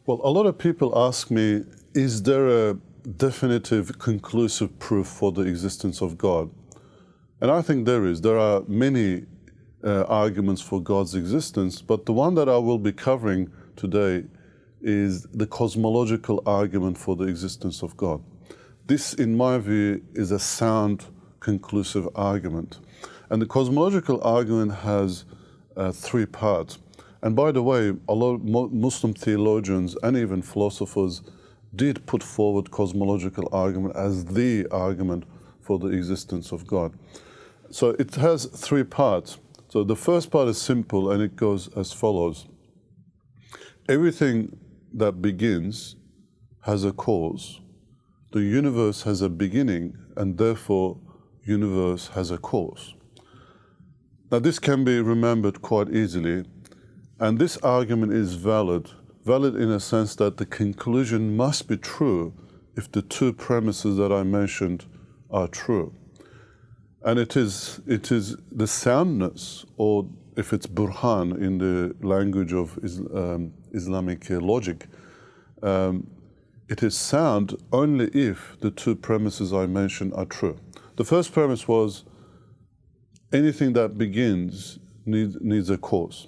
Well, a lot of people ask me, is there a definitive, conclusive proof for the existence of God? And I think there is. There are many arguments for God's existence, but the one that I will be covering today is the cosmological argument for the existence of God. This, in my view, is a sound, conclusive argument. And the cosmological argument has three parts. And by the way, a lot of Muslim theologians and even philosophers did put forward cosmological argument as the argument for the existence of God. So it has three parts. So the first part is simple, and it goes as follows. Everything that begins has a cause. The universe has a beginning, and therefore universe has a cause. Now this can be remembered quite easily, and this argument is valid in a sense that the conclusion must be true if the two premises that I mentioned are true. And it is the soundness, or if it's burhan in the language of Islamic logic, it is sound only if the two premises I mentioned are true. The first premise was anything that begins needs a cause.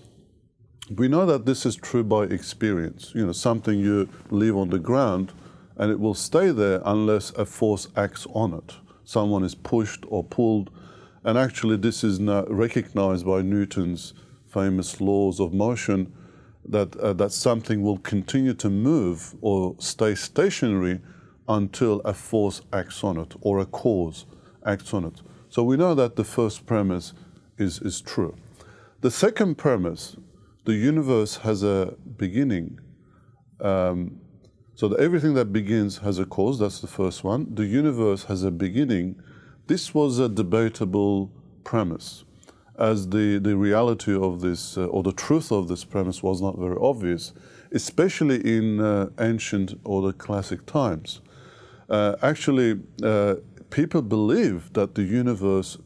We know that this is true by experience. You know, something you leave on the ground and it will stay there unless a force acts on it. Someone is pushed or pulled, and actually this is now recognized by Newton's famous laws of motion, that something will continue to move or stay stationary until a force acts on it or a cause acts on it. So we know that the first premise is true. The second premise, the universe has a beginning. So that everything that begins has a cause, that's the first one. The universe has a beginning. This was a debatable premise, as the reality of this, or the truth of this premise was not very obvious, especially in ancient or the classic times. Actually, people believed that the universe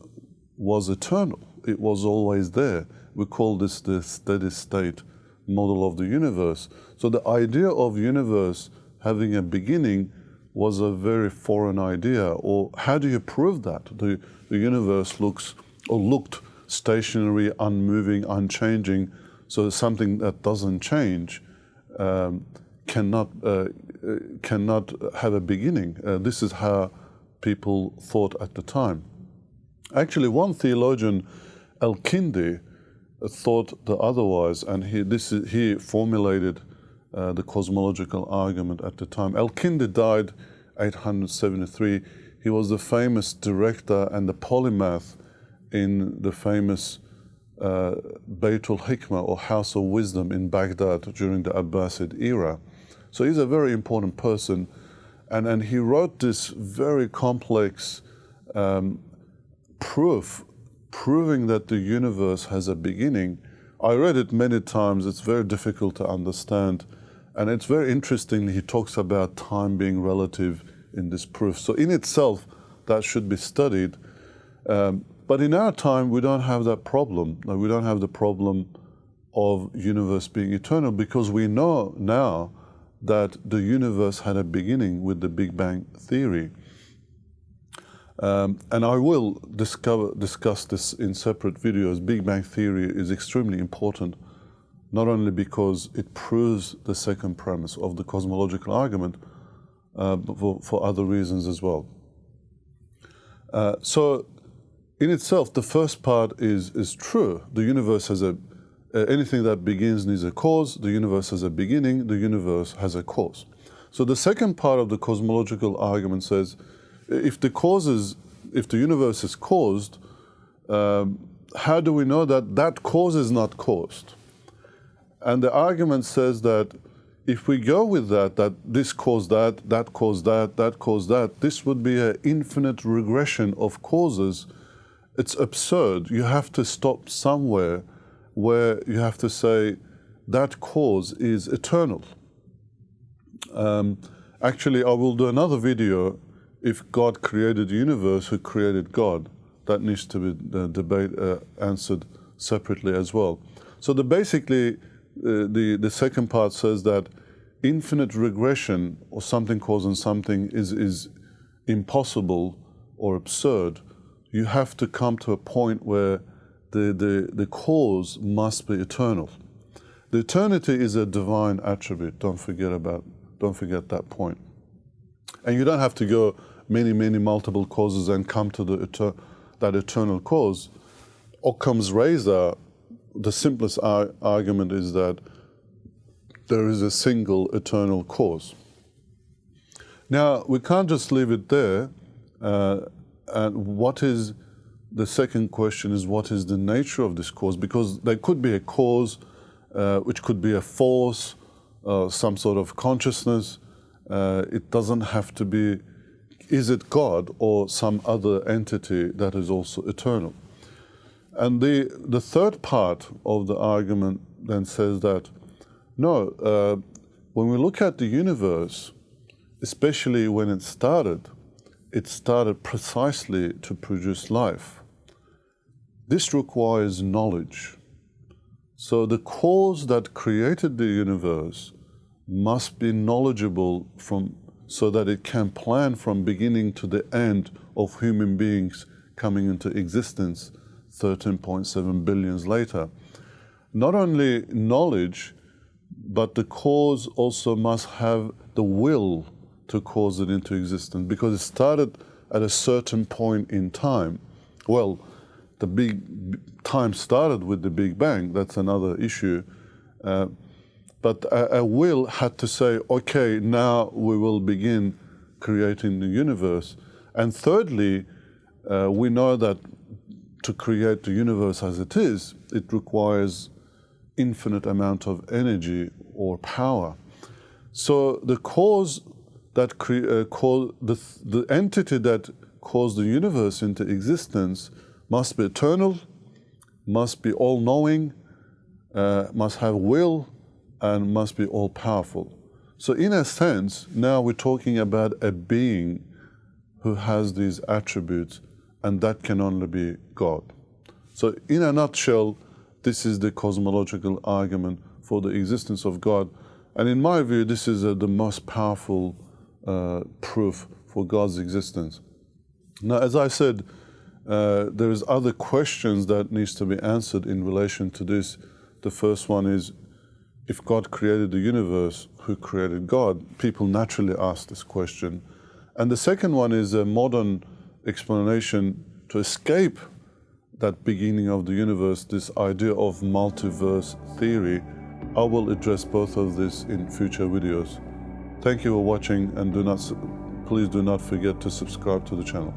was eternal. It was always there. We call this the steady state model of the universe. So the idea of universe having a beginning was a very foreign idea. Or how do you prove that? The universe looked stationary, unmoving, unchanging. So something that doesn't change cannot have a beginning. This is how people thought at the time. Actually, one theologian, Al-Kindi, thought the otherwise, and he formulated the cosmological argument at the time. Al-Kindi died 873. He was the famous director and the polymath in the famous Bayt al-Hikmah, or House of Wisdom, in Baghdad during the Abbasid era. So he's a very important person, and he wrote this very complex proving that the universe has a beginning. I read it many times. It's very difficult to understand, and it's very interesting. He talks about time being relative in this proof. So in itself, that should be studied. But in our time, we don't have that problem. We don't have the problem of universe being eternal, because we know now that the universe had a beginning with the Big Bang theory. And I will discuss this in separate videos. Big Bang theory is extremely important, not only because it proves the second premise of the cosmological argument, but for other reasons as well. So in itself, the first part is true. The universe has anything that begins needs a cause. The universe has a beginning. The universe has a cause. So the second part of the cosmological argument says, if the universe is caused, how do we know that that cause is not caused? And the argument says that if we go with that this caused that, that caused that, that caused that, this would be an infinite regression of causes. It's absurd. You have to stop somewhere where you have to say that cause is eternal. Actually, I will do another video. If God created the universe, who created God? That needs to be answered separately as well. So basically, the second part says that infinite regression or something causing something is impossible or absurd. You have to come to a point where the cause must be eternal. The eternity is a divine attribute. Don't forget that point. And you don't have to go many multiple causes and come to that eternal cause. Occam's razor, the simplest argument is that there is a single eternal cause. Now, we can't just leave it there. And what is the second question is, what is the nature of this cause? Because there could be a cause which could be a force, some sort of consciousness. It doesn't have to be, is it God or some other entity that is also eternal? And the third part of the argument then says that, no, when we look at the universe, especially when it started precisely to produce life. This requires knowledge. So the cause that created the universe must be knowledgeable so that it can plan from beginning to the end of human beings coming into existence 13.7 billion later. Not only knowledge, but the cause also must have the will to cause it into existence, because it started at a certain point in time. Well, the big time started with the Big Bang. That's another issue. But a will had to say, okay, now we will begin creating the universe. And thirdly, we know that to create the universe as it is, it requires infinite amount of energy or power. So the cause that the entity that caused the universe into existence must be eternal, must be all-knowing, must have will, and must be all-powerful. So in a sense, now we're talking about a being who has these attributes, and that can only be God. So in a nutshell, this is the cosmological argument for the existence of God. And in my view, this is the most powerful proof for God's existence. Now, as I said, there is other questions that needs to be answered in relation to this. The first one is, if God created the universe, who created God? People naturally ask this question. And the second one is a modern explanation to escape that beginning of the universe, this idea of multiverse theory. I will address both of this in future videos. Thank you for watching, and please do not forget to subscribe to the channel.